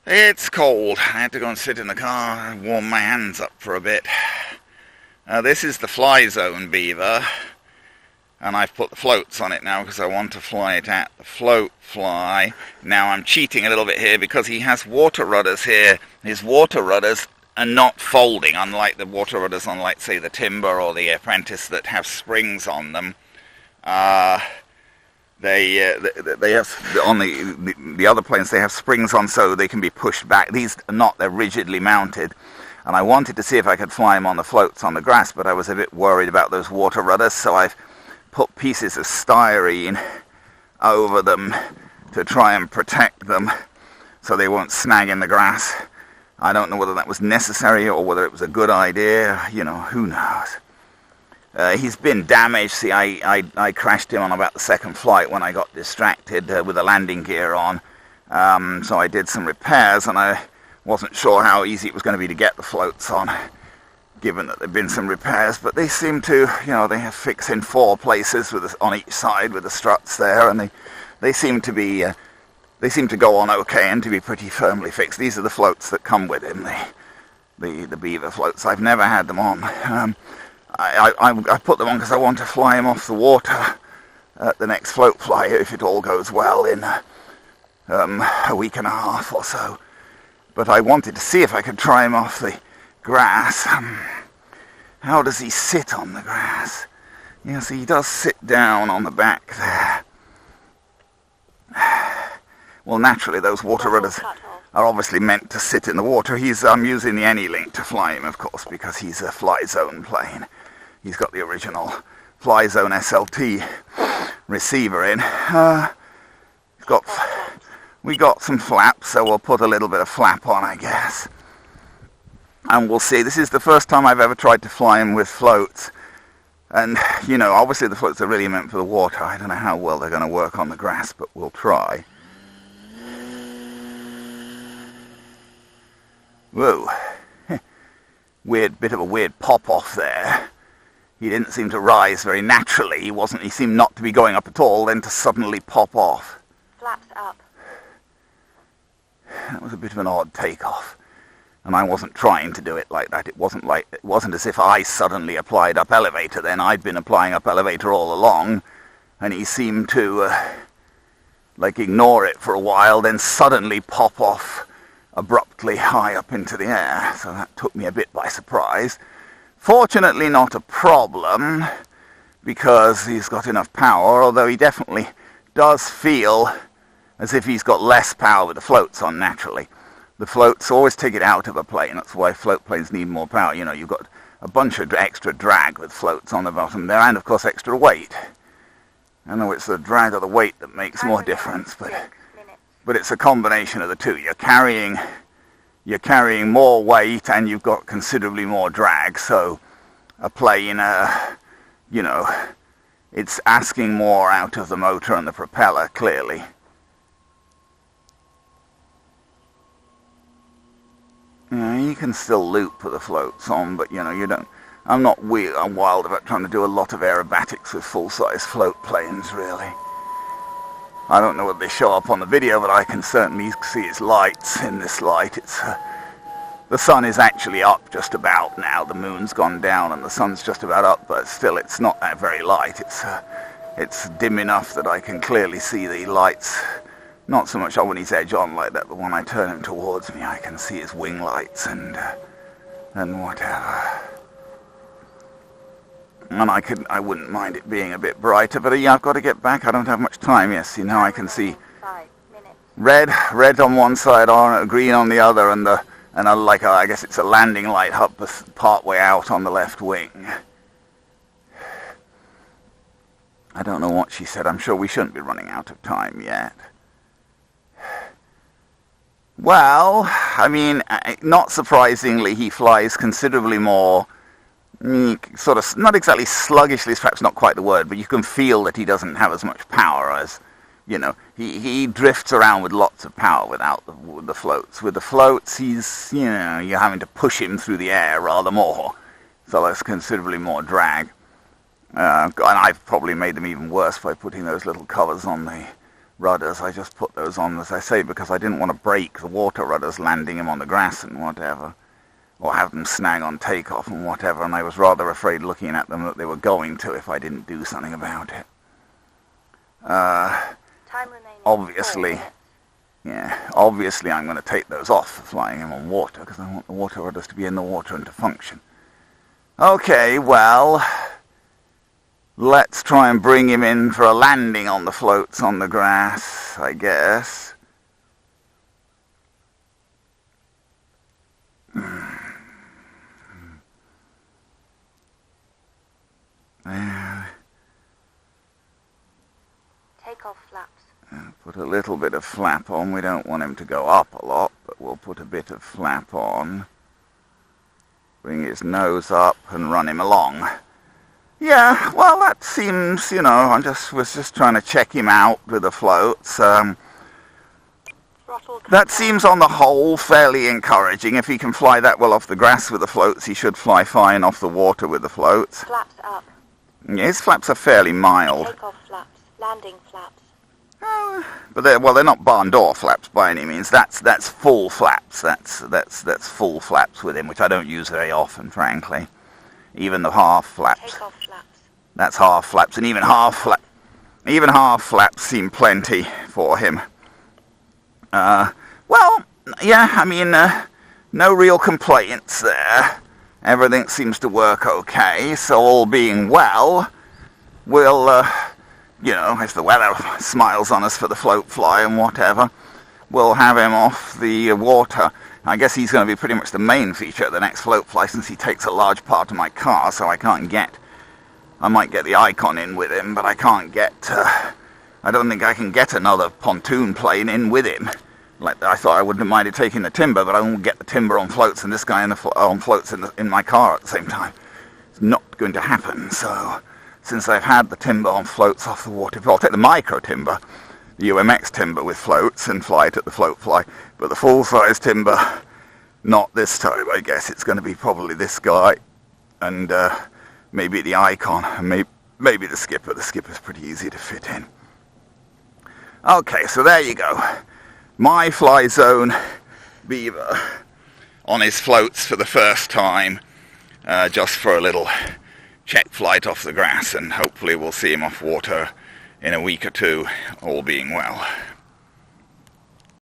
It's cold. I had to go and sit in the car and warm my hands up for a bit. This is the Flyzone Beaver, and I've put the floats on it now because I want to fly it at the float fly. Now I'm cheating a little bit here because he has water rudders here. His water rudders are not folding, unlike the water rudders on, like, say, the Timber or the Apprentice that have springs on them. They have, on the other planes, they have springs on so they can be pushed back. These are not, they're rigidly mounted. And I wanted to see if I could fly them on the floats on the grass, but I was a bit worried about those water rudders, so I've put pieces of styrene over them to try and protect them so they won't snag in the grass. I don't know whether that was necessary or whether it was a good idea. You know, who knows. He's been damaged. See, I crashed him on about the second flight when I got distracted with the landing gear on. So I did some repairs, and I wasn't sure how easy it was going to be to get the floats on, given that there have been some repairs. But they seem to, you know, they have fixed in 4 places with on each side with the struts there, and they seem to be they seem to go on okay and to be pretty firmly fixed. These are the floats that come with him, the Beaver floats. I've never had them on. I put them on because I want to fly him off the water at the next float fly, if it all goes well, in a week and a half or so. But I wanted to see if I could try him off the grass. How does he sit on the grass? Yes, he does sit down on the back there. Well, naturally, those water rudders are obviously meant to sit in the water. I'm using the Any-Link to fly him, of course, because he's a Flyzone plane. He's got the original Flyzone SLT receiver in. We got some flaps, so we'll put a little bit of flap on, I guess. And we'll see. This is the first time I've ever tried to fly him with floats. And, you know, obviously the floats are really meant for the water. I don't know how well they're going to work on the grass, but we'll try. Whoa. Bit of a weird pop-off there. He didn't seem to rise very naturally. He seemed not to be going up at all, then to suddenly pop off. Flaps up. That was a bit of an odd takeoff. And I wasn't trying to do it like that. It wasn't as if I suddenly applied up elevator then. I'd been applying up elevator all along, and he seemed to ignore it for a while, then suddenly pop off abruptly high up into the air. So that took me a bit by surprise. Fortunately not a problem, because he's got enough power, although he definitely does feel as if he's got less power with the floats on, naturally. The floats always take it out of a plane. That's why float planes need more power. You know, you've got a bunch of extra drag with floats on the bottom there, and of course extra weight. I know it's the drag or the weight that makes more difference, but it's a combination of the two. You're carrying more weight, and you've got considerably more drag. So a plane, you know, it's asking more out of the motor and the propeller, clearly. Yeah, you can still loop with the floats on, but, you know, you don't. I'm wild about trying to do a lot of aerobatics with full-size float planes, really. I don't know whether they show up on the video, but I can certainly see its lights in this light. The sun is actually up just about now. The moon's gone down and the sun's just about up, but still it's not that very light. It's dim enough that I can clearly see the lights. Not so much when he's edge on like that, but when I turn him towards me, I can see his wing lights and whatever. And I wouldn't mind it being a bit brighter, but yeah, I've got to get back. I don't have much time. Yes, see, now I can see 5 minutes. Red on one side, green on the other, and I guess it's a landing light up part way out on the left wing. I don't know what she said. I'm sure we shouldn't be running out of time yet. Well, I mean, not surprisingly, he flies considerably more, sort of, not exactly sluggishly, is perhaps not quite the word, but you can feel that he doesn't have as much power as, you know, he drifts around with lots of power without the floats. With the floats, he's, you know, you're having to push him through the air rather more, so there's considerably more drag. And I've probably made them even worse by putting those little covers on the rudders. I just put those on, as I say, because I didn't want to break the water rudders, landing him on the grass and whatever, or have them snag on takeoff and whatever, and I was rather afraid looking at them that they were going to if I didn't do something about it. Time remaining. Obviously, yeah, obviously I'm going to take those off for flying him on water, because I want the water rudders to be in the water and to function. Okay, well, let's try and bring him in for a landing on the floats on the grass, I guess. Takeoff flaps. Put a little bit of flap on. We don't want him to go up a lot, but we'll put a bit of flap on. Bring his nose up and run him along. Yeah, well, that seems, you know, I was just trying to check him out with the floats. That seems on the whole fairly encouraging. If he can fly that well off the grass with the floats, he should fly fine off the water with the floats. Flaps up. Yeah, his flaps are fairly mild. Takeoff flaps. Landing flaps. But they're not barn door flaps by any means. That's full flaps. That's full flaps with him, which I don't use very often, frankly. Even the half flaps. Takeoff flaps. That's half flaps, and even half flaps seem plenty for him. Well, yeah, I mean, no real complaints there. Everything seems to work okay, so all being well, we'll, you know, if the weather smiles on us for the float fly and whatever, we'll have him off the water. I guess he's going to be pretty much the main feature of the next float fly, since he takes a large part of my car, so I might get the Icon in with him, but I can't get, I don't think I can get another pontoon plane in with him. Like, I thought I wouldn't have minded taking the timber, but I won't get the timber on floats and this guy on floats in my car at the same time. It's not going to happen, so since I've had the timber on floats off the water, I'll take the micro timber, the UMX timber with floats, and fly it at the float fly, but the full-size timber, not this time. I guess it's going to be probably this guy, and maybe the Icon, and maybe the skipper. The skipper's pretty easy to fit in. Okay, so there you go. My Flyzone Beaver on his floats for the first time, just for a little check flight off the grass, and hopefully we'll see him off water in a week or two, all being well.